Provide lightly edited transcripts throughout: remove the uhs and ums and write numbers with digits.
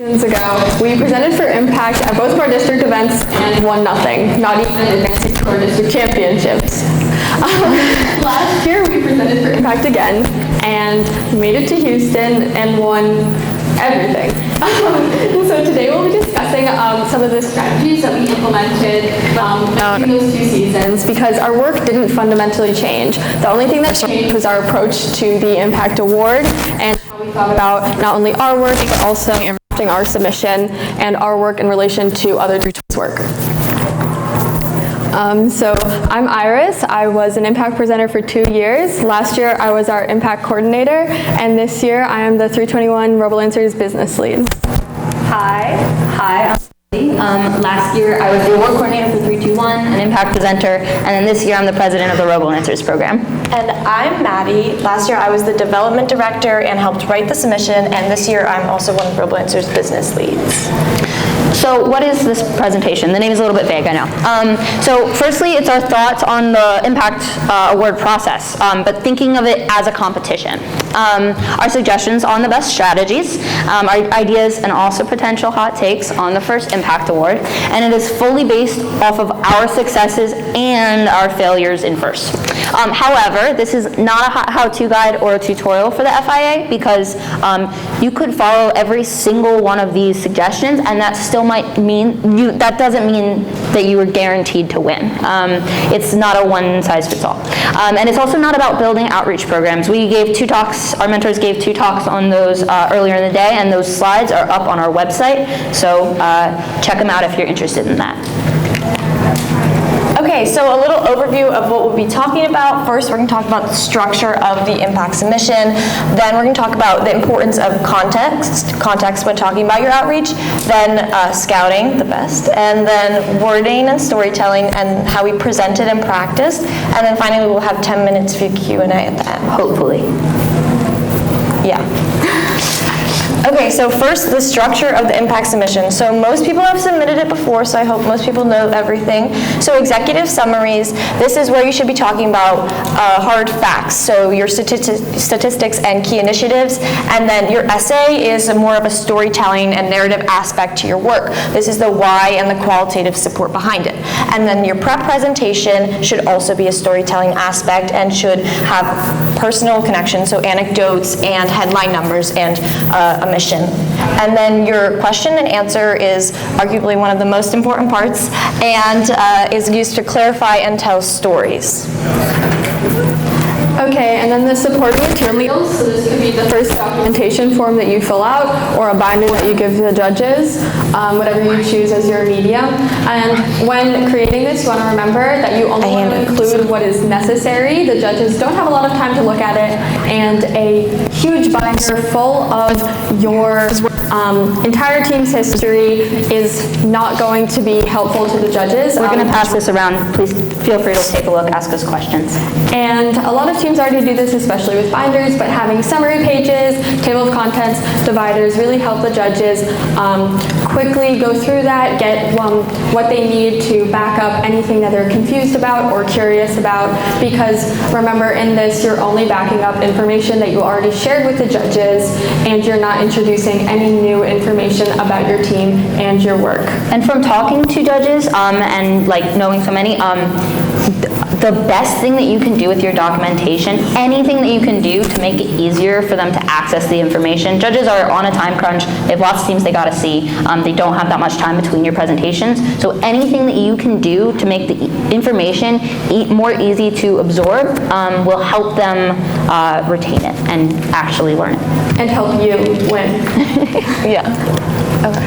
Ago, we presented for Impact at both of our district events and won nothing, not even advancing to our district championships. Last year we presented for Impact again and made it to Houston and won everything. So today we'll be discussing some of the strategies that we implemented in those 2 seasons, because our work didn't fundamentally change. The only thing that changed was our approach to the Impact Award and how we thought about not only our work but also our submission and our work in relation to other districts' work. So I'm Iris. I was an Impact presenter for 2 years. Last year I was our Impact coordinator, and this year I am the 321 RoboLancers business lead. Hi, I'm last year I was the award coordinator for 321, an Impact presenter, and then this year I'm the president of the RoboLancers program. And I'm Maddie. Last year I was the development director and helped write the submission, and this year I'm also one of RoboLancers business leads. So what is this presentation? The name is a little bit vague, I know. So firstly, it's our thoughts on the Impact Award process, but thinking of it as a competition. Our suggestions on the best strategies, our ideas, and also potential hot takes on the first Impact Award, and it is fully based off of our successes and our failures in first. However, this is not a how-to guide or a tutorial for the FIA, because you could follow every single one of these suggestions, and that still might mean that doesn't mean that you are guaranteed to win. It's not a one-size-fits-all. And it's also not about building outreach programs. We gave 2 talks, our mentors gave 2 talks on those earlier in the day, and those slides are up on our website, so check them out if you're interested in that. Okay, so a little overview of what we'll be talking about. First, we're going to talk about the structure of the Impact submission. Then we're going to talk about the importance of context when talking about your outreach. Then scouting, the best. And then wording and storytelling and how we presented and practiced. And then finally, we'll have 10 minutes for Q&A at the end. Hopefully. Yeah. Okay, so first, the structure of the Impact submission. So most people have submitted it before, so I hope most people know everything. So executive summaries, this is where you should be talking about hard facts, so your statistics and key initiatives, and then your essay is more of a storytelling and narrative aspect to your work. This is the why and the qualitative support behind it. And then your prep presentation should also be a storytelling aspect and should have personal connections, so anecdotes and headline numbers and a mission. And then your question and answer is arguably one of the most important parts and is used to clarify and tell stories. Okay, and then the supporting materials, so this could be the first documentation form that you fill out or a binder that you give to the judges, whatever you choose as your medium. And when creating this, you want to remember that you only want to include what is necessary. The judges don't have a lot of time to look at it, and a huge binder full of your entire team's history is not going to be helpful to the judges. We're going to pass this around. Please feel free to take a look, ask us questions. And a lot of teams already do this, especially with binders, but having summary pages, table of contents, dividers really help the judges quickly go through that, get what they need to back up anything that they're confused about or curious about, because remember, in this you're only backing up information that you already shared with the judges, and you're not introducing any new information about your team and your work. And from talking to judges and knowing so many, the best thing that you can do with your documentation, anything that you can do to make it easier for them to access the information. Judges are on a time crunch. They have lots of teams they got to see. They don't have that much time between your presentations. So anything that you can do to make the information more easy to absorb will help them retain it and actually learn it. And help you win. Yeah. Okay.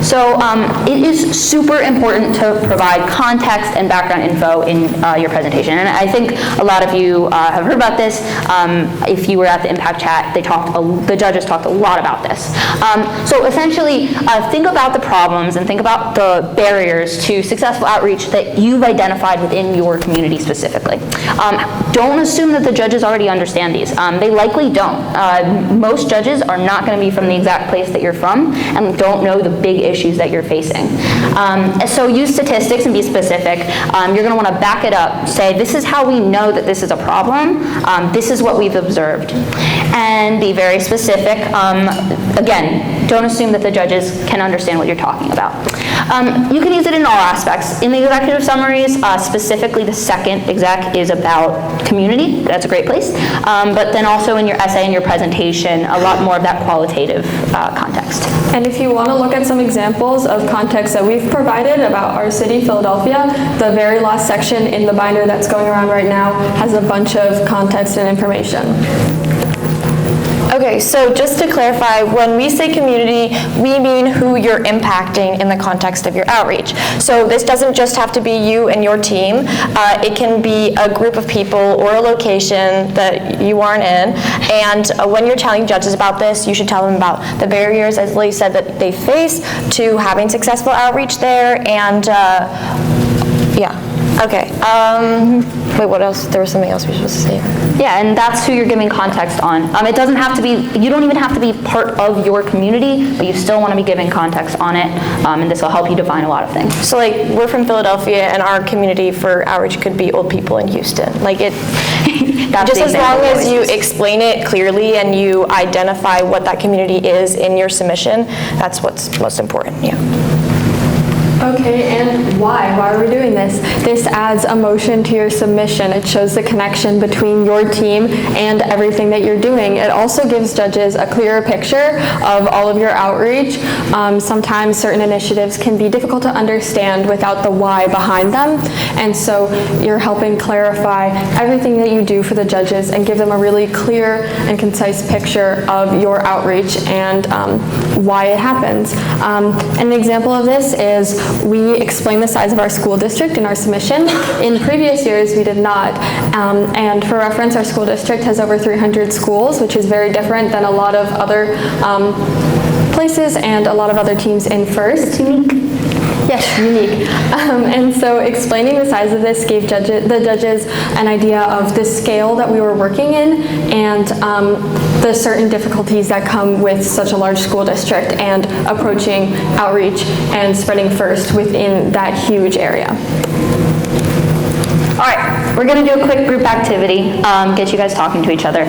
So it is super important to provide context and background info in your presentation. And I think a lot of you have heard about this. If you were at the Impact Chat, the judges talked a lot about this. So essentially, think about the problems and think about the barriers to successful outreach that you've identified within your community specifically. Don't assume that the judges already understand these. They likely don't. Most judges are not going to be from the exact place that you're from and don't know the big issues that you're facing. So use statistics and be specific. You're going to want to back it up. Say, this is how we know that this is a problem. This is what we've observed. And be very specific. Again, Don't assume that the judges can understand what you're talking about. You can use it in all aspects. In the executive summaries, specifically the second exec is about community. That's a great place. But then also in your essay and your presentation, a lot more of that qualitative context. And if you want to look at some examples of context that we've provided about our city, Philadelphia, the very last section in the binder that's going around right now has a bunch of context and information. Okay, so just to clarify, when we say community, we mean who you're impacting in the context of your outreach. So this doesn't just have to be you and your team. It can be a group of people or a location that you aren't in. And when you're telling judges about this, you should tell them about the barriers, as Lee said, that they face to having successful outreach there. And yeah. Okay. Wait, what else? There was something else we were supposed to say. Yeah, and that's who you're giving context on. It doesn't have to be, you don't even have to be part of your community, but you still want to be giving context on it, and this will help you define a lot of things. So like, we're from Philadelphia, and our community for outreach could be old people in Houston. Like it, just as long as you explain it clearly and you identify what that community is in your submission, that's what's most important, yeah. Okay, and why? Why are we doing this? This adds emotion to your submission. It shows the connection between your team and everything that you're doing. It also gives judges a clearer picture of all of your outreach. Sometimes certain initiatives can be difficult to understand without the why behind them, and so you're helping clarify everything that you do for the judges and give them a really clear and concise picture of your outreach and why it happens. An example of this is we explain the size of our school district in our submission. In previous years, we did not. And for reference, our school district has over 300 schools, which is very different than a lot of other places and a lot of other teams in FIRST. It's unique. Yes, unique. And so explaining the size of this gave the judges an idea of the scale that we were working in and the certain difficulties that come with such a large school district and approaching outreach and spreading FIRST within that huge area. All right, we're going to do a quick group activity, get you guys talking to each other.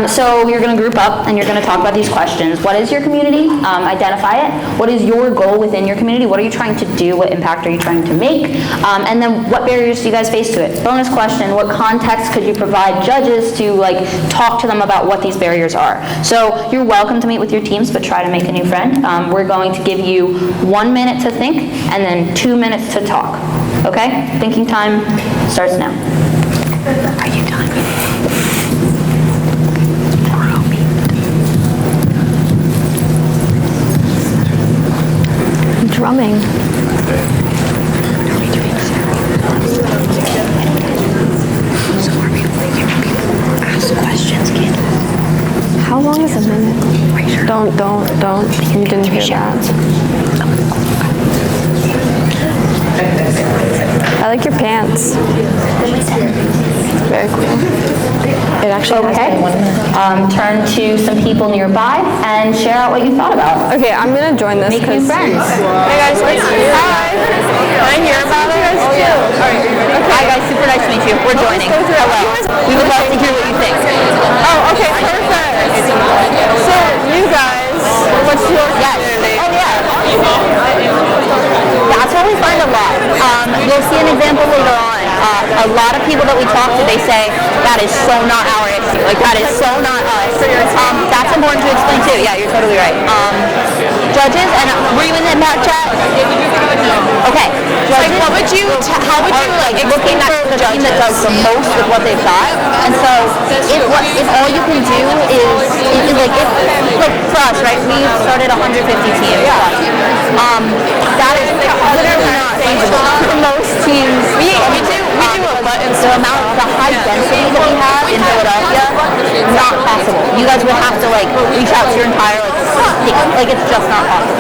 So you're going to group up and you're going to talk about these questions. What is your community? Identify it. What is your goal within your community? What are you trying to do? What impact are you trying to make? And then what barriers do you guys face to it? Bonus question, what context could you provide judges to talk to them about what these barriers are? So you're welcome to meet with your teams, but try to make a new friend. We're going to give you 1 minute to think and then 2 minutes to talk. Okay? Thinking time starts now. Are you done? Drumming. Ask questions, kid. How long is a minute? Don't. You didn't hear that. I like your pants. Very cool. It actually Okay. Turn to some people nearby and share out what you thought about. Okay, I'm gonna join this. Make new friends. Hey guys, nice to meet you. Hi. Can I hear about it? Oh yeah. Hi guys, super nice to meet you. We're joining. Hello. We would love to hear what you think. Oh, okay, perfect. So, you guys, what's your community? Oh yeah. That's what we find a lot. You'll see an example later on. A lot of people that we talk to, they say, that is so not our issue. That is so not us. That's important to explain too. Yeah, you're totally right. Judges, and were you in the impact chat? Okay. Judges, how would you looking for the team that does the most with what they've got? And so, if all you can do is for us, right? We started 150 teams. That is literally not feasible. For most teams, we do a lot. The high density that we have in Philadelphia, not possible. You guys would have to reach out to your entire state. It's just not possible.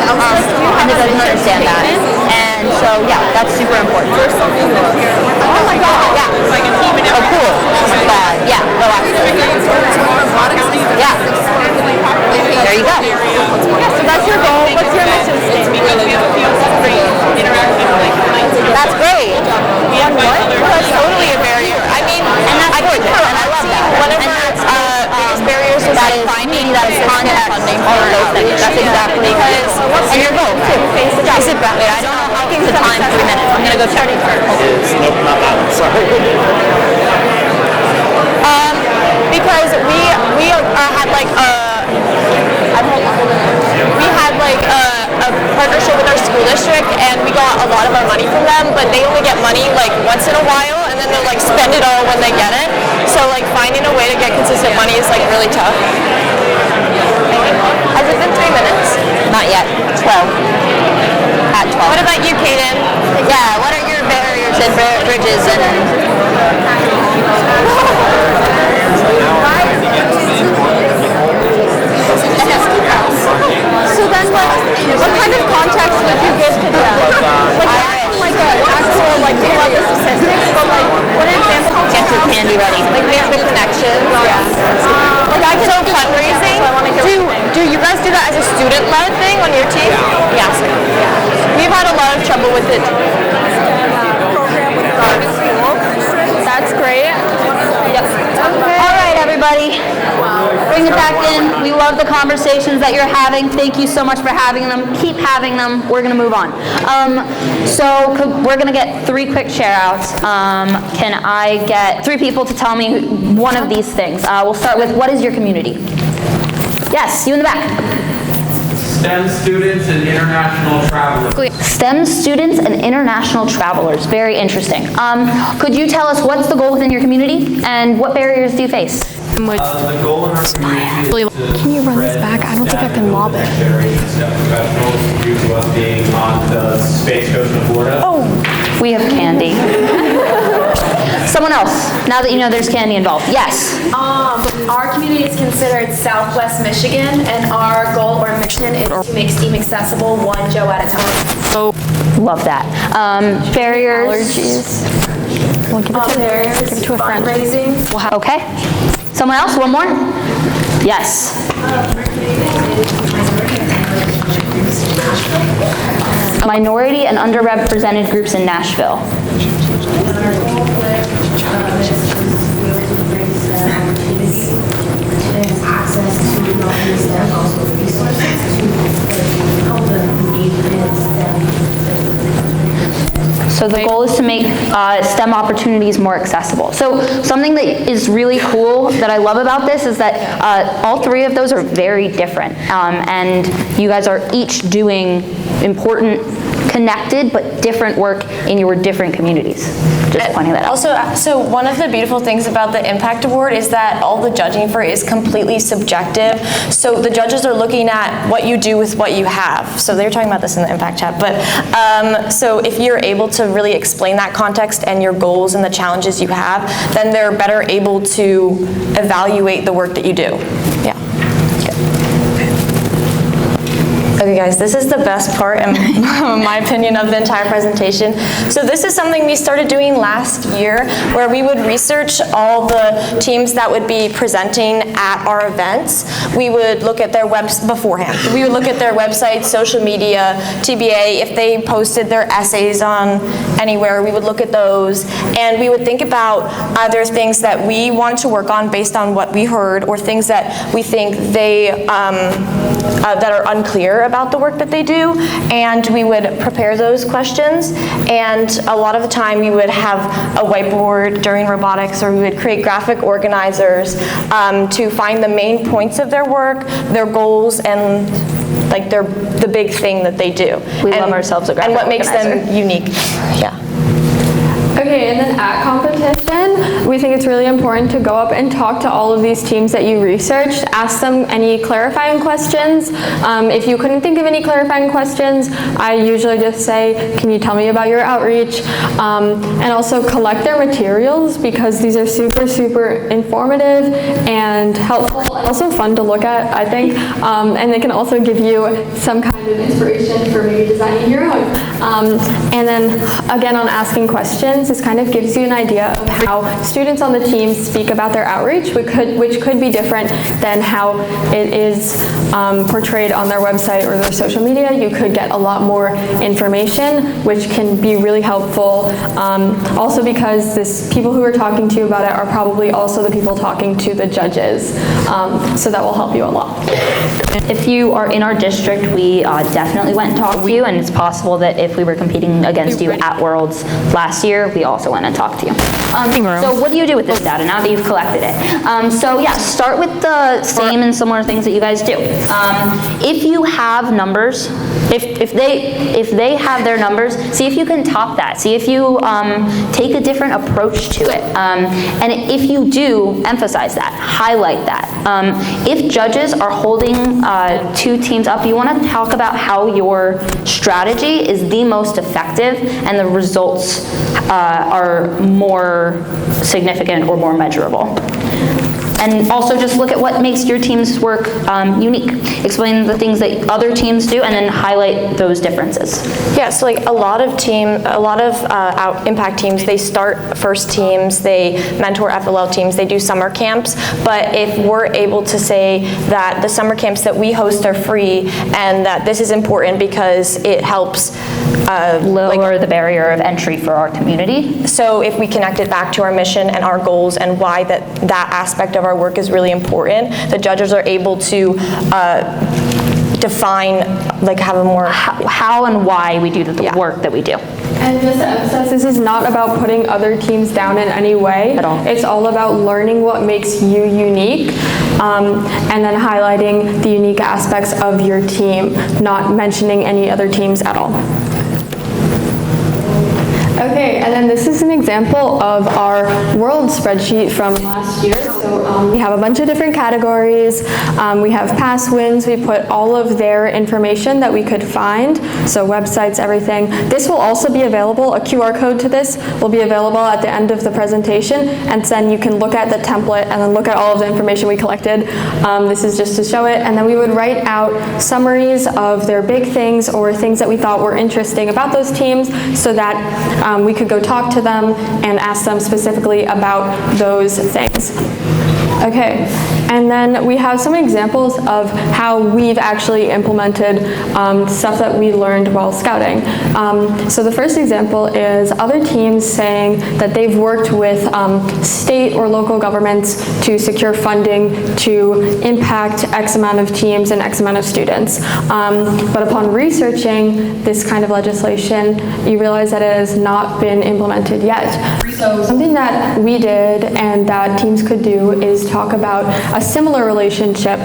And it doesn't understand that. And so yeah, that's super important. Oh my god, yeah. Oh cool. Oh my god, yeah. Relax. Yeah. There you go. So that's your goal. What's your mission statement? That's great. What? That's totally a barrier. I mean, And that's gorgeous, and I love that. Whatever biggest barriers is that is context, all of those things. That's exactly the time 3 minutes. I'm gonna go check. Nope, not that one, sorry. Because we had like a partnership with our school district, and we got a lot of our money from them, but they only get money like once in a while, and then they'll like spend it all when they get it. So like finding a way to get consistent money is like really tough. Has it been 3 minutes? Not yet. 12. At 12. What about you, Kaden? Yeah, what are your barriers and bridges and... So then what kind of context would you give to them? Like an actual, like, pull out the statistics, but like, what examples? Get your candy ready. Like we have the connections. Like I can Fundraising. Do you guys do that as a student-led thing on your team? Yes. We've had a lot of trouble with it. That's great. All right, everybody. Bring it back in. We love the conversations that you're having. Thank you so much for having them. Keep having them. We're going to move on. We're going to get 3 quick share-outs. Can I get 3 people to tell me one of these things? We'll start with, what is your community? Yes, you in the back. STEM students and international travelers. STEM students and international travelers. Very interesting. Could you tell us what's the goal within your community and what barriers do you face? The goal in our community is to Can you run this back? I don't think I can lob it. generate STEM professionals due to us being on the Space Coast of Florida. We have candy. Someone else, now that you know there's candy involved. Yes. Our community is considered Southwest Michigan, and our goal or mission is to make STEAM accessible 1 Joe at a time. Love that. Barriers. Allergies. We'll give it to Barriers, give it to a friend. fundraising. Okay. Someone else? One more? Yes. Minority and underrepresented groups in Nashville. So the goal is to make STEM opportunities more accessible. So something that is really cool that I love about this is that all 3 of those are very different. And you guys are each doing important, connected, but different work in your different communities. Just pointing that out. Also, so one of the beautiful things about the Impact Award is that all the judging for it is completely subjective. So the judges are looking at what you do with what you have. So they were talking about this in the Impact Chat. But so if you're able to really explain that context and your goals and the challenges you have, then they're better able to evaluate the work that you do. Yeah. Okay guys, this is the best part in my opinion of the entire presentation. So this is something we started doing last year where we would research all the teams that would be presenting at our events. We would look at their webs beforehand. We would look at their website, social media, TBA, if they posted their essays on anywhere, we would look at those and we would think about either things that we wanted to work on based on what we heard or things that we think they, that are unclear about the work that they do, and we would prepare those questions, and a lot of the time we would have a whiteboard during robotics, or we would create graphic organizers to find the main points of their work, their goals, and like the big thing that they do. We love ourselves a graphic and what makes them unique. Yeah. Okay, and then at competition, we think it's really important to go up and talk to all of these teams that you researched, ask them any clarifying questions. If you couldn't think of any clarifying questions, I usually just say, can you tell me about your outreach? And also collect their materials, because these are super, super informative and helpful, and also fun to look at, I think. And they can also give you some kind of inspiration for maybe designing your own. And then again, on asking questions, this kind of gives you an idea of how how students on the team speak about their outreach, which could be different than how it is portrayed on their website or their social media. You could get a lot more information, which can be really helpful. Also because people who are talking to you about it are probably also the people talking to the judges. So that will help you a lot. If you are in our district, we definitely went and talked to you, and it's possible that if we were competing against you at Worlds last year, we also went and talked to you. So what do you do with this data now that you've collected it? So yeah, start with the same and similar things that you guys do. If you have numbers, if they have their numbers, see if you can top that. See if you take a different approach to it. And if you do, emphasize that, highlight that. If judges are holding two teams up, you want to talk about how your strategy is the most effective and the results are more significant or more measurable. And also just look at what makes your team's work unique. Explain the things that other teams do and then highlight those differences. Yeah, so like a lot of impact teams, they start first teams, they mentor FLL teams, they do summer camps, but if we're able to say that the summer camps that we host are free and that this is important because it helps Lower the barrier of entry for our community. So if we connect it back to our mission and our goals and why that aspect of our work is really important, the judges are able to define, like have a more... How and why we do the work that we do. And just to emphasize, this is not about putting other teams down in any way. At all. It's all about learning what makes you unique and then highlighting the unique aspects of your team, not mentioning any other teams at all. Okay, and then this is an example of our world spreadsheet from last year. So we have a bunch of different categories. We have past wins. We put all of their information that we could find, so websites, everything. This will also be available. A QR code to this will be available at the end of the presentation, and then you can look at the template and then look at all of the information we collected. This is just to show it, and then we would write out summaries of their big things or things that we thought were interesting about those teams so that we could go talk to them and ask them specifically about those things. Okay, and then we have some examples of how we've actually implemented stuff that we learned while scouting. So the first example is other teams saying that they've worked with state or local governments to secure funding to impact X amount of teams and X amount of students. But upon researching this kind of legislation, you realize that it has not been implemented yet. So something that we did and that teams could do is talk about a similar relationship.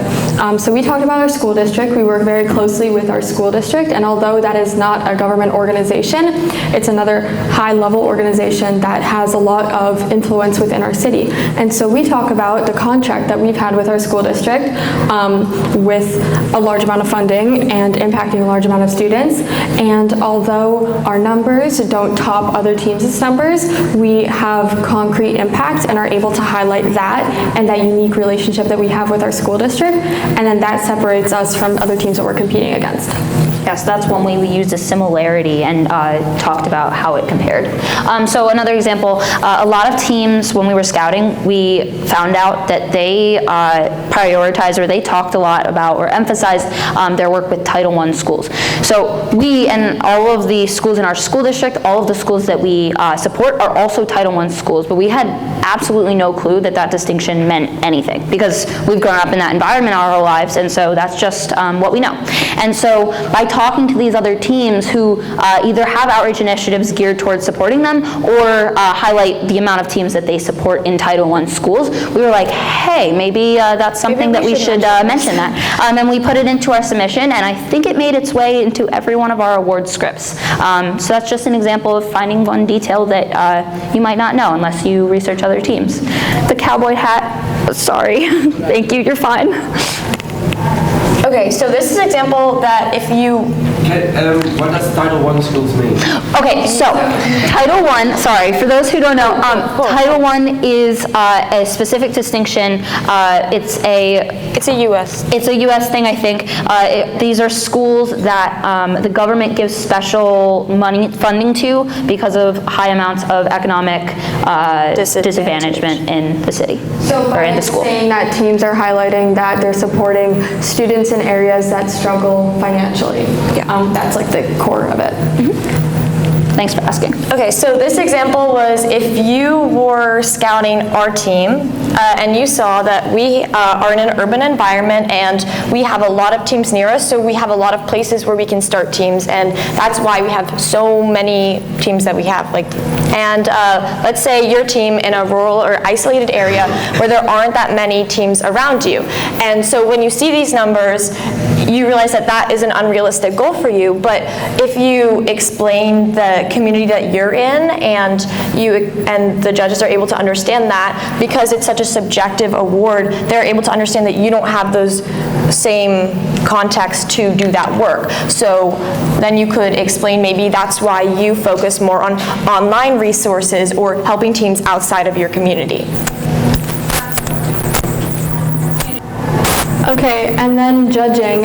So we talked about our school district. We work very closely with our school district, and although that is not a government organization, it's another high-level organization that has a lot of influence within our city. And so we talk about the contract that we've had with our school district with a large amount of funding and impacting a large amount of students. And although our numbers don't top other teams' numbers, we have concrete impact and are able to highlight that and that unique relationship that we have with our school district, and then that separates us from other teams that we're competing against. Yes, that's one way we used a similarity and talked about how it compared. So another example, a lot of teams, when we were scouting, we found out that they prioritized or they talked a lot about or emphasized their work with Title I schools. So we and all of the schools in our school district, all of the schools that we support are also Title I schools, but we had absolutely no clue that that distinction meant anything because we've grown up in that environment our whole lives, and so that's just what we know. And so by talking to these other teams who either have outreach initiatives geared towards supporting them or highlight the amount of teams that they support in Title I schools, we were like, hey, maybe that's something that we should mention that. And we put it into our submission, and I think it made its way into every one of our award scripts. So that's just an example of finding one detail that you might not know unless you research other teams. The cowboy hat, sorry, thank you, you're fine. Okay, so this is an example that if you What does Title I schools mean? Okay, so Title I, sorry, for those who don't know, Title I is a specific distinction. It's a U.S. thing, I think. These are schools that the government gives special funding to because of high amounts of economic disadvantagement in the city or in the school. Saying that teams are highlighting that they're supporting students in areas that struggle financially. That's like the core of it. Thanks for asking. Okay, so this example was if you were scouting our team and you saw that we are in an urban environment and we have a lot of teams near us, so we have a lot of places where we can start teams, and that's why we have so many teams that we have. And let's say your team in a rural or isolated area where there aren't that many teams around you. And so when you see these numbers, you realize that that is an unrealistic goal for you, but if you explain the community that you're in and the judges are able to understand that, because it's such a subjective award, they're able to understand that you don't have those same context to do that work. So then you could explain maybe that's why you focus more on online resources or helping teams outside of your community. Okay, and then judging.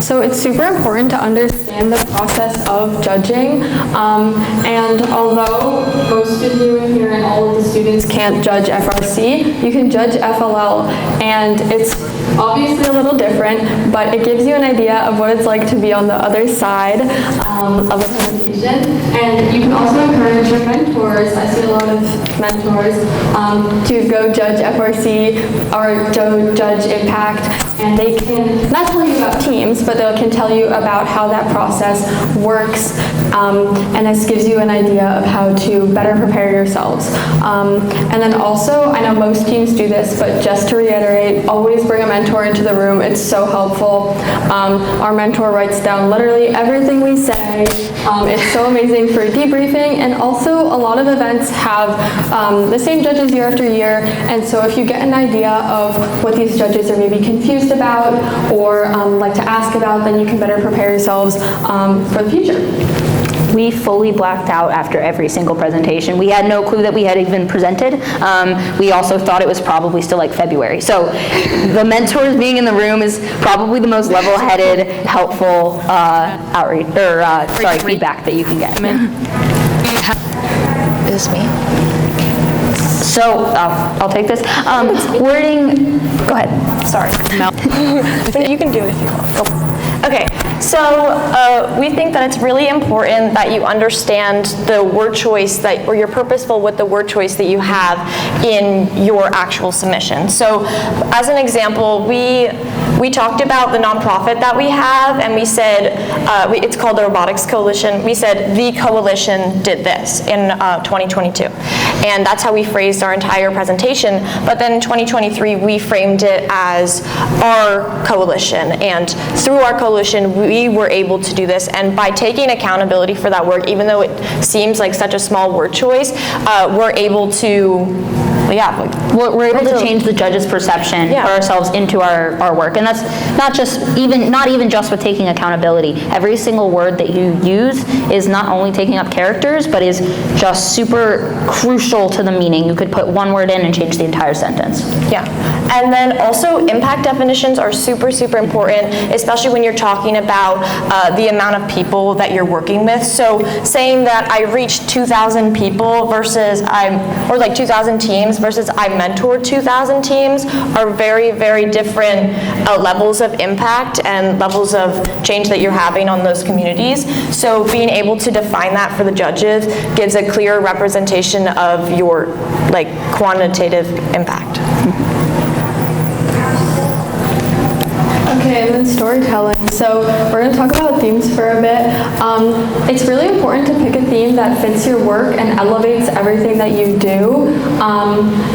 So it's super important to understand the process of judging. And although most of you in here and all of the students can't judge FRC, you can judge FLL. And it's obviously a little different, but it gives you an idea of what it's like to be on the other side of a presentation. And you can also encourage your mentors, I see a lot of mentors, to go judge FRC or judge Impact. And they can not tell you about teams, but they can tell you about how that process works. And this gives you an idea of how to better prepare yourselves. And then also, I know most teams do this, but just to reiterate, always bring a mentor into the room. It's so helpful. Our mentor writes down literally everything we say. It's so amazing for debriefing, and also a lot of events have the same judges year after year, and so if you get an idea of what these judges are maybe confused about or like to ask about, then you can better prepare yourselves for the future. We fully blacked out after every single presentation. We had no clue that we had even presented. We also thought it was probably still like February. So the mentors being in the room is probably the most level-headed, helpful outreach or feedback that you can get. Is this me? So I'll take this. Wording. Go ahead. Sorry. You can do it if you want. Go. Okay, so we think that it's really important that you understand the word choice or you're purposeful with the word choice that you have in your actual submission. So as an example, we talked about the nonprofit that we have, and we said, it's called the Robotics Coalition. We said the coalition did this in 2022. And that's how we phrased our entire presentation. But then in 2023, we framed it as our coalition. And through our coalition, we were able to do this. And by taking accountability for that work, even though it seems like such a small word choice, we're able to we're able to change the judge's perception of ourselves into our work, and that's not even just with taking accountability. Every single word that you use is not only taking up characters, but is just super crucial to the meaning. You could put one word in and change the entire sentence. Yeah, and then also impact definitions are super, super important, especially when you're talking about the amount of people that you're working with. So saying that I reached 2,000 people versus 2,000 teams versus I mentored 2,000 teams are very, very different levels of impact and levels of change that you're having on those communities. So being able to define that for the judges gives a clear representation of your quantitative impact. Okay, and then storytelling. So we're going to talk about themes for a bit. It's really important to pick a theme that fits your work and elevates everything that you do,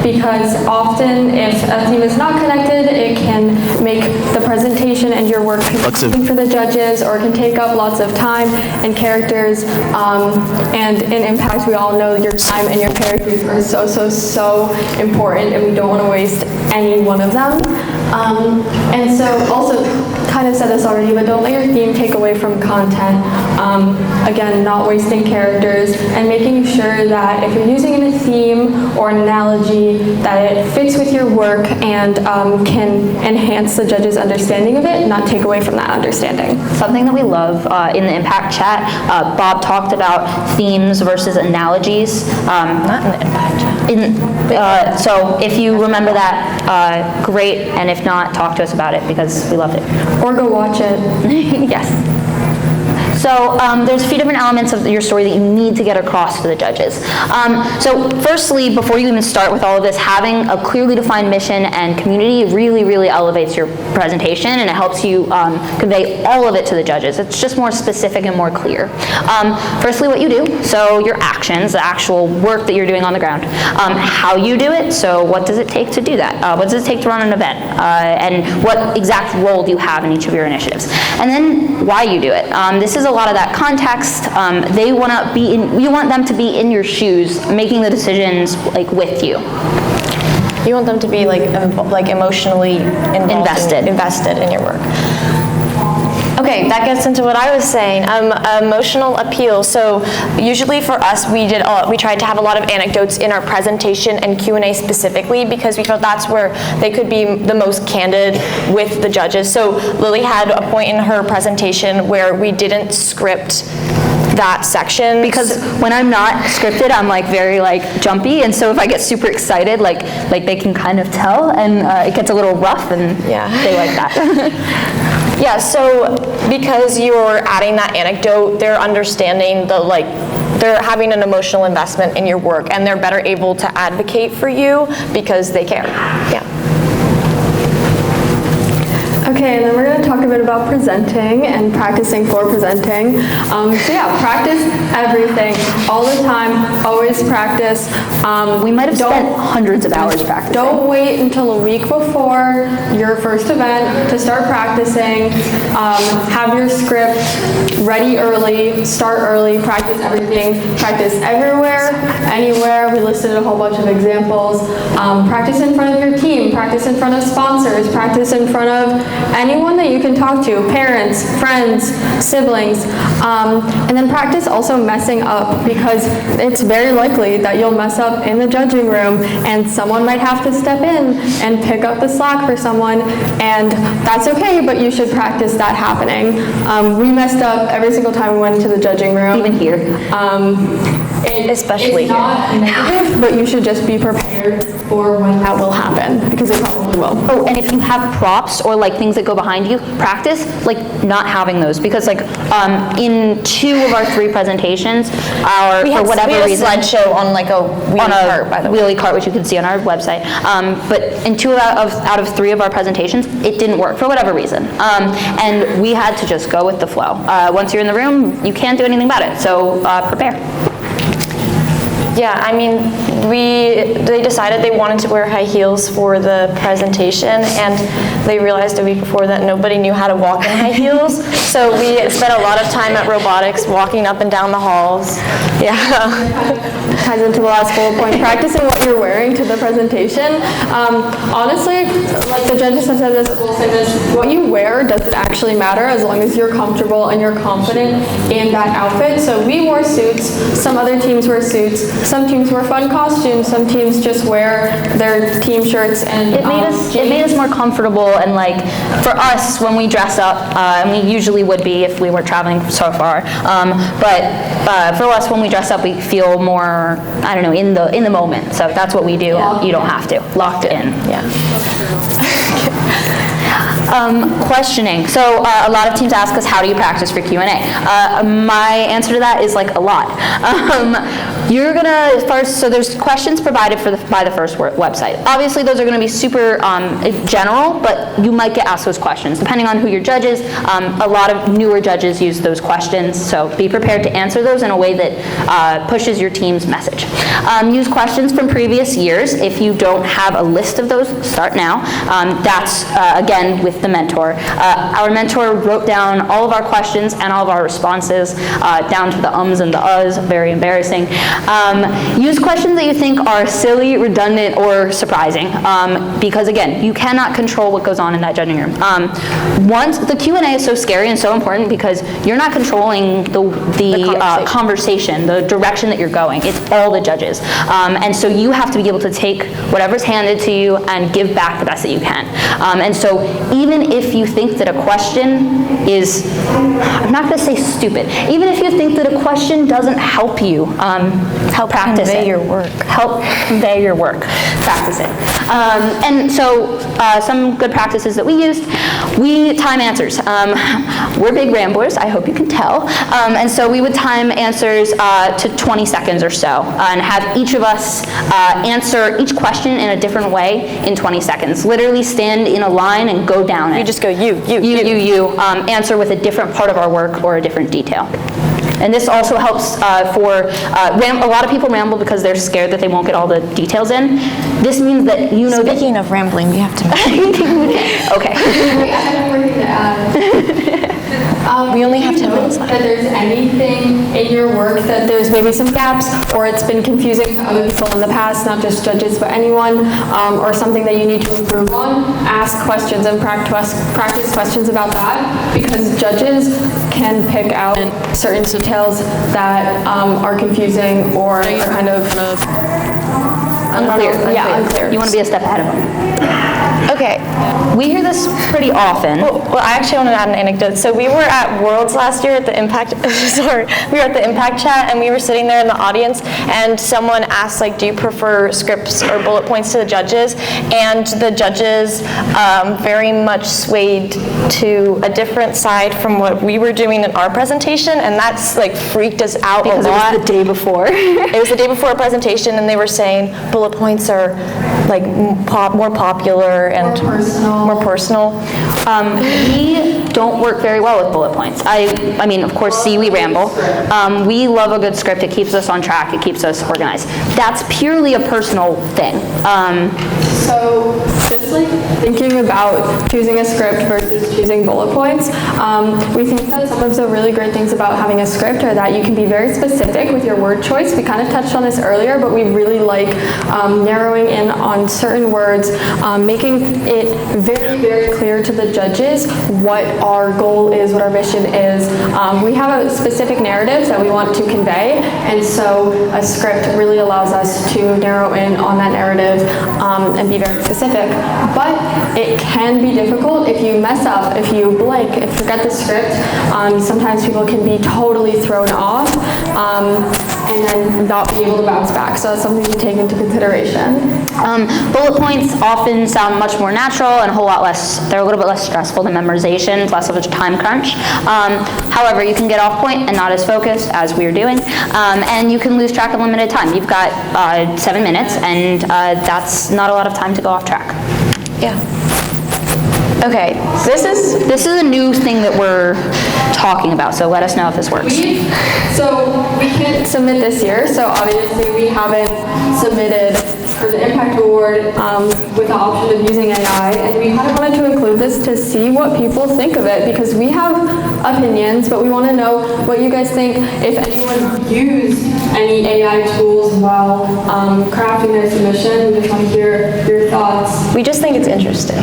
because often if a theme is not connected, it can make the presentation and your work confusing for the judges, or it can take up lots of time and characters. And in Impact, we all know your time and your characters are so important, and we don't want to waste any one of them. And so also kind of said this already, but don't let your theme take away from content. Again, not wasting characters, and making sure that if you're using a theme or an analogy, that it fits with your work and can enhance the judge's understanding of it, not take away from that understanding. Something that we love in the Impact chat, Bob talked about themes versus analogies. Not in the impact chat. So if you remember that, great, and if not, talk to us about it because we loved it. Or go watch it. Yes. So there's a few different elements of your story that you need to get across to the judges. So firstly, before you even start with all of this, having a clearly defined mission and community really, really elevates your presentation, and it helps you convey all of it to the judges. It's just more specific and more clear. Firstly, what you do, so your actions, the actual work that you're doing on the ground. How you do it, so what does it take to do that? What does it take to run an event? And what exact role do you have in each of your initiatives? And then why you do it. This is a lot of that context. They want to be in, you want them to be in your shoes, making the decisions like with you. You want them to be like emotionally invested in your work. Okay, that gets into what I was saying. Emotional appeal. So usually for us, we tried to have a lot of anecdotes in our presentation and Q&A specifically because we felt that's where they could be the most candid with the judges. So Lily had a point in her presentation where we didn't script that section. Because when I'm not scripted, I'm like very like jumpy, and so if I get super excited, like they can kind of tell, and it gets a little rough, and they like that. Yeah, so because you're adding that anecdote, they're understanding they're having an emotional investment in your work, and they're better able to advocate for you because they care. Yeah. Okay, and then we're going to talk a bit about presenting and practicing for presenting. So yeah, practice everything, all the time, always practice. We might have spent hundreds of hours practicing. Don't wait until a week before your first event to start practicing. Have your script ready early, start early, practice everything, practice everywhere, anywhere. We listed a whole bunch of examples. Practice in front of your team, practice in front of sponsors, practice in front of anyone that you can talk to, parents, friends, siblings, and then practice also messing up, because it's very likely that you'll mess up in the judging room and someone might have to step in and pick up the slack for someone, and that's okay, but you should practice that happening. We messed up every single time we went to the judging room. Even here. Especially it's not negative, but you should just be prepared for when that will happen, because it probably will. Oh, and if you have props or like things that go behind you, practice like not having those, because like in 2 of our 3 presentations, for whatever reason, we had a slideshow on like a wheelie cart, by the way. Wheelie cart, which you can see on our website. But in 2 out of 3 of our presentations, it didn't work for whatever reason, and we had to just go with the flow. Once you're in the room, you can't do anything about it. So prepare. Yeah, I mean, they decided they wanted to wear high heels for the presentation, and they realized a week before that nobody knew how to walk in high heels. So we spent a lot of time at robotics walking up and down the halls. Yeah. Ties into the last bullet point, practicing what you're wearing to the presentation. Honestly, like the judges have said this, will say this, what you wear doesn't actually matter as long as you're comfortable and you're confident in that outfit. So we wore suits, some other teams wear suits, some teams wear fun costumes, some teams just wear their team shirts and It made us more comfortable, and like for us when we dress up, and we usually would be if we were traveling so far, but for us when we dress up, we feel more, I don't know, in the moment. So that's what we do. You don't have to. Locked in. Yeah. Questioning. So a lot of teams ask us, how do you practice for Q&A? My answer to that is like a lot. You're gonna first, so there's questions provided by the first website. Obviously those are gonna be super general, but you might get asked those questions depending on who your judge is. A lot of newer judges use those questions, so be prepared to answer those in a way that pushes your team's message. Use questions from previous years. If you don't have a list of those, start now. That's again with with the mentor. Our mentor wrote down all of our questions and all of our responses, down to the ums and the uhs, very embarrassing. Use questions that you think are silly, redundant, or surprising, because again, you cannot control what goes on in that judging room. Once the Q&A is so scary and so important because you're not controlling the conversation, the direction that you're going. It's all the judges. And so you have to be able to take whatever's handed to you and give back the best that you can. And so even if you think that a question is, I'm not going to say stupid, even if you think that a question doesn't help you, help practice convey it. your work. Help convey your work. Practice it. And so some good practices that we used, we time answers. We're big ramblers, I hope you can tell. And so we would time answers to 20 seconds or so and have each of us answer each question in a different way in 20 seconds. Literally stand in a line and go down it. You just go you. Answer with a different part of our work or a different detail. And this also helps for, a lot of people ramble because they're scared that they won't get all the details in. This means that you know that... Speaking of rambling, we have to... Okay. Wait, I have one more thing to add. We only have 10 minutes left. That there's anything in your work that there's maybe some gaps, or it's been confusing to other people in the past, not just judges, but anyone, or something that you need to improve on, ask questions and practice questions about that, because judges can pick out certain details that are confusing or are kind of Unclear. Yeah, unclear. You want to be a step ahead of them. Okay. We hear this pretty often. Well, I actually want to add an anecdote. So we were at Worlds last year at the Impact, we were at the Impact Chat, and we were sitting there in the audience, and someone asked, like, do you prefer scripts or bullet points to the judges? And the judges very much swayed to a different side from what we were doing in our presentation, and that's, like, freaked us out Because a lot. it was the day before. It was the day before a presentation, and they were saying bullet points are, like, more popular and more personal. We don't work very well with bullet points. I mean, of course, we ramble. We love a good script. It keeps us on track. It keeps us organized. That's purely a personal thing. So just like thinking about choosing a script versus choosing bullet points, we think that some of the really great things about having a script are that you can be very specific with your word choice. We kind of touched on this earlier, but we really like narrowing in on certain words, making it very, very clear to the judges what our goal is, what our mission is. We have a specific narrative that we want to convey, and so a script really allows us to narrow in on that narrative and be very specific. But it can be difficult if you mess up, if you blank, if you forget the script. Sometimes people can be totally thrown off and then not be able to bounce back. So that's something to take into consideration. Bullet points often sound much more natural and a whole lot less, they're a little bit less stressful than memorization, it's less of a time crunch. However, you can get off point and not as focused as we're doing, and you can lose track of limited time. You've got 7 minutes, and that's not a lot of time to go off track. Yeah. Okay, This is a new thing that we're talking about, so let us know if this works. So we can't submit this year, so obviously we haven't submitted for the Impact Award with the option of using AI, and we kind of wanted to include this to see what people think of it, because we have opinions, but we want to know what you guys think, if anyone used any AI tools while crafting their submission. We just want to hear your thoughts. we just think it's interesting.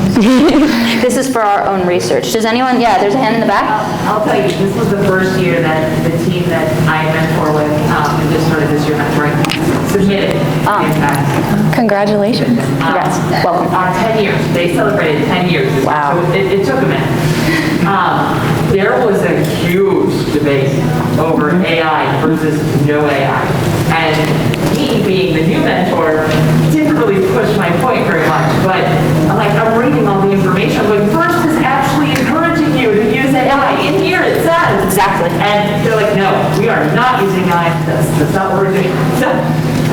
This is for our own research. Does anyone, yeah, there's a hand in the back? I'll tell you, this was the first year that the team that I mentor with, who just started this year mentoring, submitted Impact. Congratulations. Congrats. Welcome. 10 years. They celebrated 10 years. Wow. So it took a minute. There was a huge debate over AI versus no AI. And me, being the new mentor, didn't really push my point very much. But I'm reading all the information. I'm like, first is actually encouraging you to use AI. In here it says. Exactly. And they're like, no, we are not using AI. That's not what we're doing. So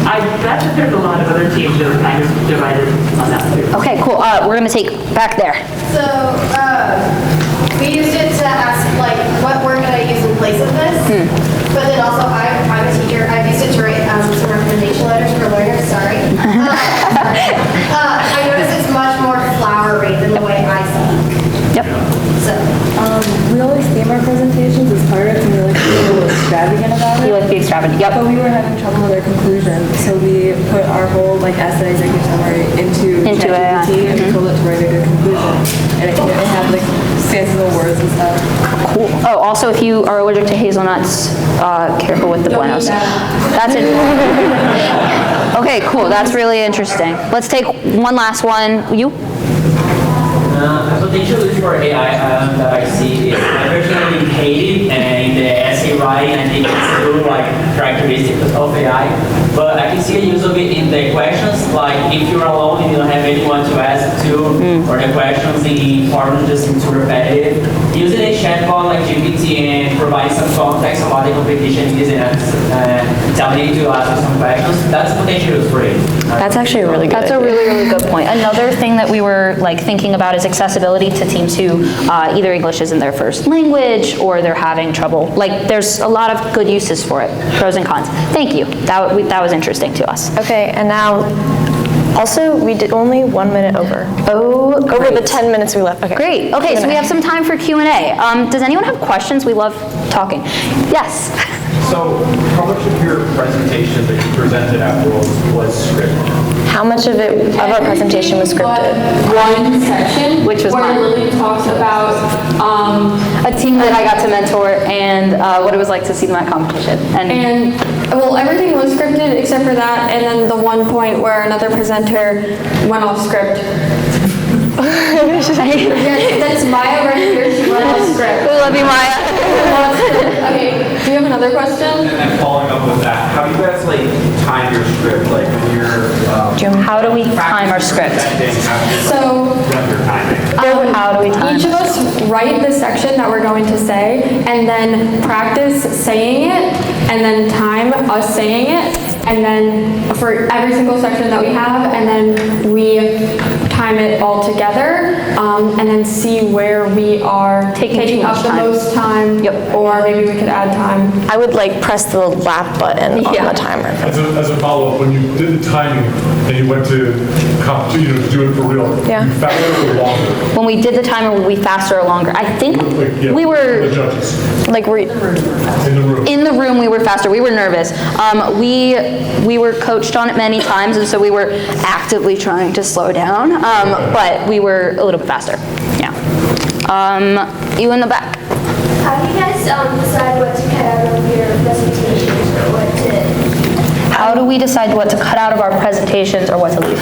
I bet that there's a lot of other teams that are kind of divided on that too. Okay, cool. We're going to take back there. So, we used it to ask, like, what word could I use in place of this? But then also, I'm a teacher. I've used it to write some recommendation letters for learners, sorry. I noticed it's much more flowery than the way I speak. extravagant about it. You like the extravagant, But yep. we were having trouble with our conclusion, so we put our whole like essay, executive summary into Into AI. ChatGPT, and we told it to write a good conclusion. And it had like fanciful words and stuff. Cool. Oh, also, if you are allergic to hazelnuts, careful with the buenos. That's it. Okay, cool. That's really interesting. Let's take one last one. You? A potential use for AI that I see is I personally hate it in the essay writing. I think it's a little like characteristic of AI. But I can see a use of it in the questions, like if you're alone and you don't have anyone to ask to, or the questions in form just too repetitive. Using a chatbot like GPT and providing some context about the competition is and tell me to ask some questions, that's a potential use for it. That's actually a really good That's a really, really good point. Another thing that we were like thinking about is accessibility to teams who either English isn't their first language or they're having trouble. Like there's a lot of good uses for it, pros and cons. Thank you. That was interesting to us. Okay, and now, also, we did only 1 minute over. Oh, Over the 10 minutes we left. Okay. Great. Okay, so we have some time for Q&A. Does anyone have questions? We love talking. Yes. So how much of your presentation that you presented at Worlds was scripted? How much of our presentation was scripted? One section, Which was where mine. Lily talks about A team that I got to mentor and what it was like to see them at competition. and well, everything was scripted except for that, and then the one point where another presenter went off script. Yes, that's Maya right here. She went off script. We love you, Maya. Okay, do you have another question? And then following up with that, how do you guys like time your script? Like when you're How do we time our script? presenting, So, when you're timing? How do we time? each of us write the section that we're going to say, and then practice saying it, and then time us saying it, and then for every single section that we have, and then we time it all together, and then see where we are Taking too taking much up the time. most time, Yep. or maybe we could add time. I would like press the lap button on Yeah. the timer. As a follow-up, when you did the timing and you went to do it for real, Yeah. you faster or longer? When we did the timer, were we faster or longer? I think Like, yeah, we The were judges Like, in the room. in the room. We were faster. We were nervous. We were coached on it many times, and so we were actively trying to slow down. But we were a little bit faster. Yeah. You in the back. How do you guys decide what to cut out of your presentations or what to? How do we decide what to cut out of our presentations or what to leave?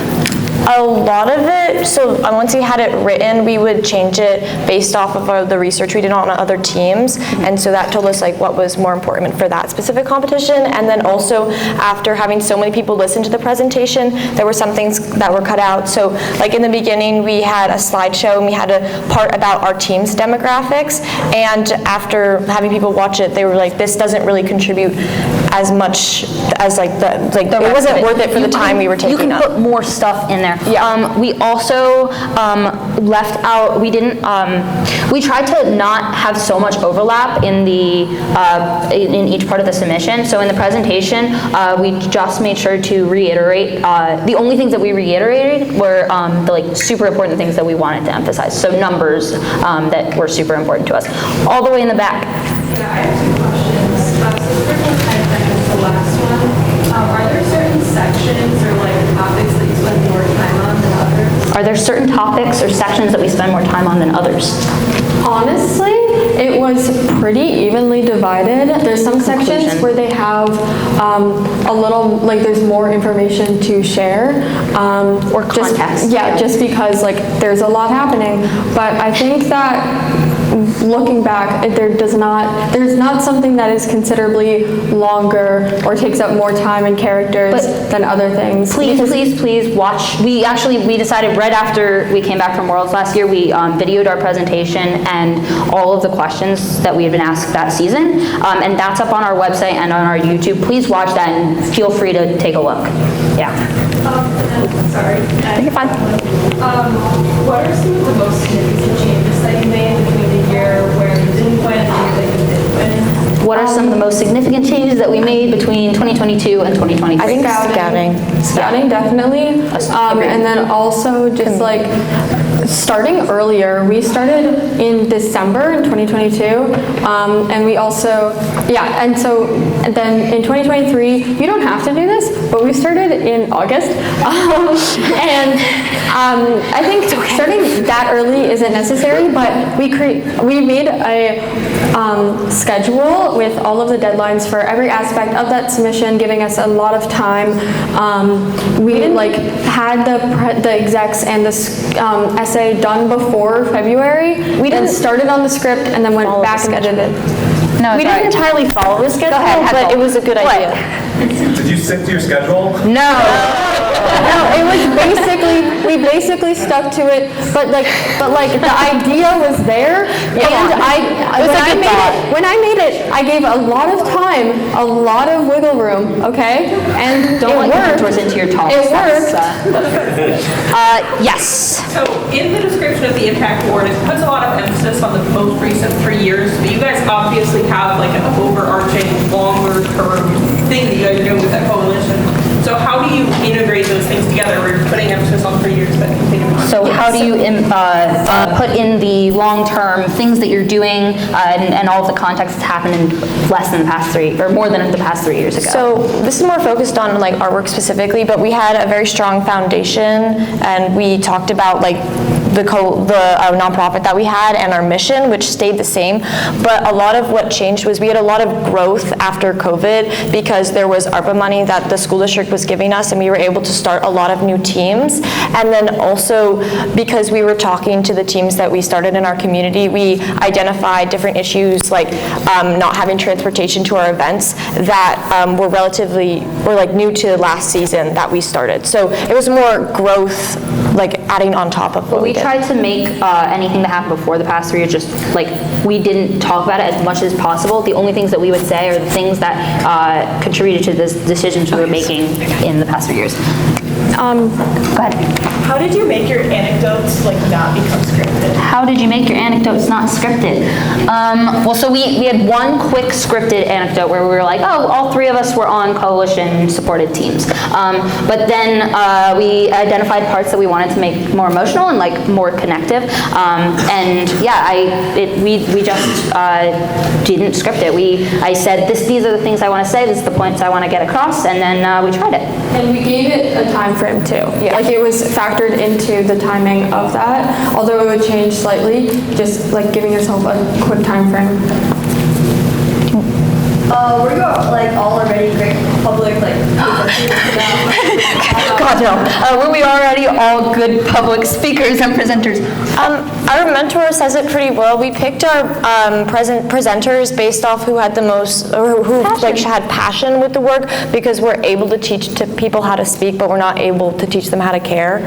a lot of it, so once we had it written, we would change it based off of the research we did on other teams, and so that told us like what was more important for that specific competition. And then also after having so many people listen to the presentation, there were some things that were cut out. So like in the beginning, we had a slideshow and we had a part about our team's demographics, and after having people watch it, they were like, this doesn't really contribute as much as it wasn't worth it for the time we were taking up. You can put more stuff in there. Yeah. We also left out, we tried to not have so much overlap in the in each part of the submission. So in the presentation, we just made sure to reiterate, the only things that we reiterated were the like super important things that we wanted to emphasize. So numbers that were super important to us. All the way in the back. Yeah, I have two questions. So the first one kind of echoes the last one. Are there certain sections or like topics that you spend more time on than others? Are there certain topics or sections that we spend more time on than others? Honestly, it was pretty evenly divided. There's some sections where they have a little, like there's more information to share. Or context. Yeah, just because like there's a lot happening. But I think that looking back, there's not something that is considerably longer or takes up more time and characters than other things. Please watch. We decided right after we came back from Worlds last year, we videoed our presentation and all of the questions that we had been asked that season. And that's up on our website and on our YouTube. Please watch that and feel free to take a look. Yeah. Sorry. You're fine. What are some of the most significant changes that you made between the year where you didn't win and the year that you did win? What are some of the most significant changes that we made between 2022 and 2023? I think scouting. Scouting, definitely. And then also just like starting earlier. We started in December in 2022, and we also, and then in 2023, you don't have to do this, but we started in August, I think starting that early isn't necessary, but we made a schedule with all of the deadlines for every aspect of that submission, giving us a lot of time. We had the execs and the essay done before February. We then started on the script and then went back and edited. No, we didn't entirely follow the schedule, but it was a good idea. Did you stick to your schedule? No, it was we basically stuck to it, but the idea was there, and when I made it, I gave a lot of time, a lot of wiggle room, okay, and Don't let mentors into your talks. It worked. Yes. So in the description of the impact award, it puts a lot of emphasis on the most recent 3 years, but you guys obviously have like an overarching, longer term thing that you guys are doing with that coalition. So how do you integrate those things together? We're putting emphasis on 3 years, but continuing on. So how do you put in the long-term things that you're doing and all of the context that's happened in less than the past 3, or more than the past 3 years ago? So this is more focused on like our work specifically, but we had a very strong foundation, and we talked about like the nonprofit that we had and our mission, which stayed the same. But a lot of what changed was we had a lot of growth after COVID because there was ARPA money that the school district was giving us, and we were able to start a lot of new teams. And then also because we were talking to the teams that we started in our community, we identified different issues like not having transportation to our events that were like new to last season that we started. So it was more growth, like adding on top of what we did. Tried to make anything that happened before the past 3 years just like we didn't talk about it as much as possible. The only things that we would say are the things that contributed to the decisions we were making in the past 3 years. Go ahead. How did you make your anecdotes like not become scripted? How did you make your anecdotes not scripted? Well, so we had one quick scripted anecdote where we were like, oh, all 3 of us were on coalition-supported teams. But then we identified parts that we wanted to make more emotional and like more connective. And yeah, we just didn't script it. I said, these are the things I want to say, this is the points I want to get across, and then we tried it. And we gave it a time frame too. Yeah. Like it was factored into the timing of that, although it would change slightly, just like giving yourself a quick time frame. Were you like all already great public God no. Were we already all good public speakers and presenters? Our mentor says it pretty well. We picked our presenters based off who had the most, or who like had passion with the work, because we're able to teach to people how to speak, but we're not able to teach them how to care.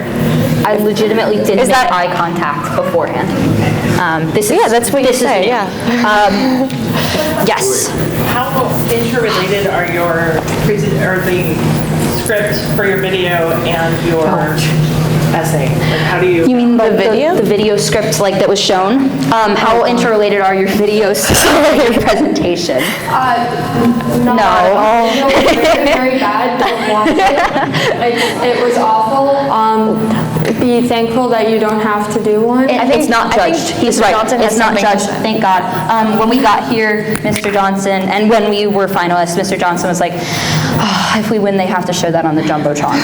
I legitimately didn't make eye contact beforehand. That's what you say. Yeah. Yes. How interrelated are the script for your video and your essay? Like how do you... You mean the video? The video script like that was shown? How interrelated are your videos to your presentation? No. No, it's very bad. Don't watch it. It was awful. Be thankful that you don't have to do one. It's not judged. He's right. It's not judged. Thank God. When we got here, Mr. Johnson, and when we were finalists, Mr. Johnson was like, oh, if we win, they have to show that on the Jumbotron.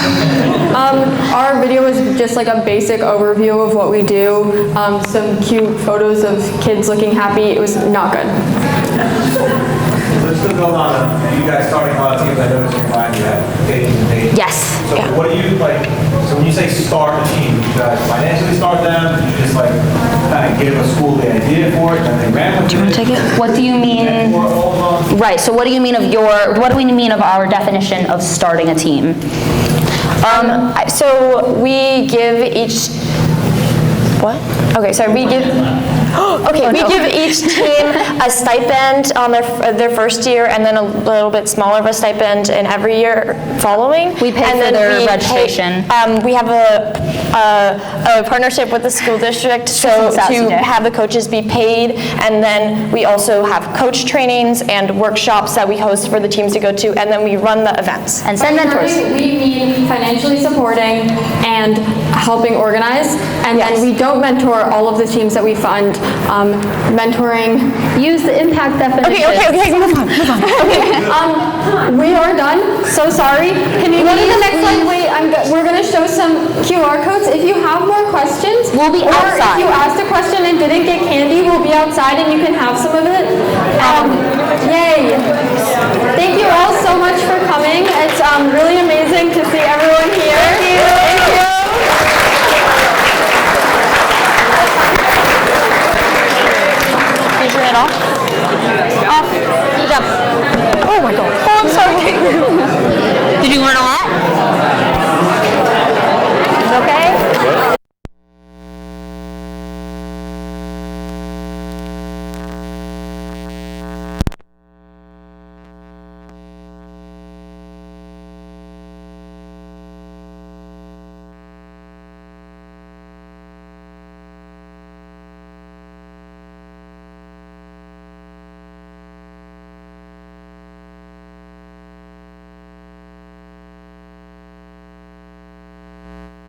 Our video was just like a basic overview of what we do. Some cute photos of kids looking happy. It was not good. Let's build on you guys starting a lot of teams. I noticed you find you have pages and pages. Yes. So what do you like? So when you say start a team, you guys financially start them? You just like kind of give a school the idea for it, and they ran with it? Do you want to take it? What do you mean? Right. So what do you mean of what do we mean of our definition of starting a team? So we give each. What? Okay. So we give. Okay, we give each team a stipend on their first year, and then a little bit smaller of a stipend in every year following. We pay And for then their we registration. we have a partnership with the school district, so Sassy to Day. have the coaches be paid, and then we also have coach trainings and workshops that we host for the teams to go to, and then we run the events. And send mentors. We mean financially supporting and helping organize, and Yes. then we don't mentor all of the teams that we fund. Mentoring. Use the impact definition. Okay, move on. We are done. So sorry. Can you go to the next slide? Wait, we're going to show some QR codes. If you have more questions, We'll be or outside. if you asked a question and didn't get candy, we'll be outside and you can have some of it. Yay.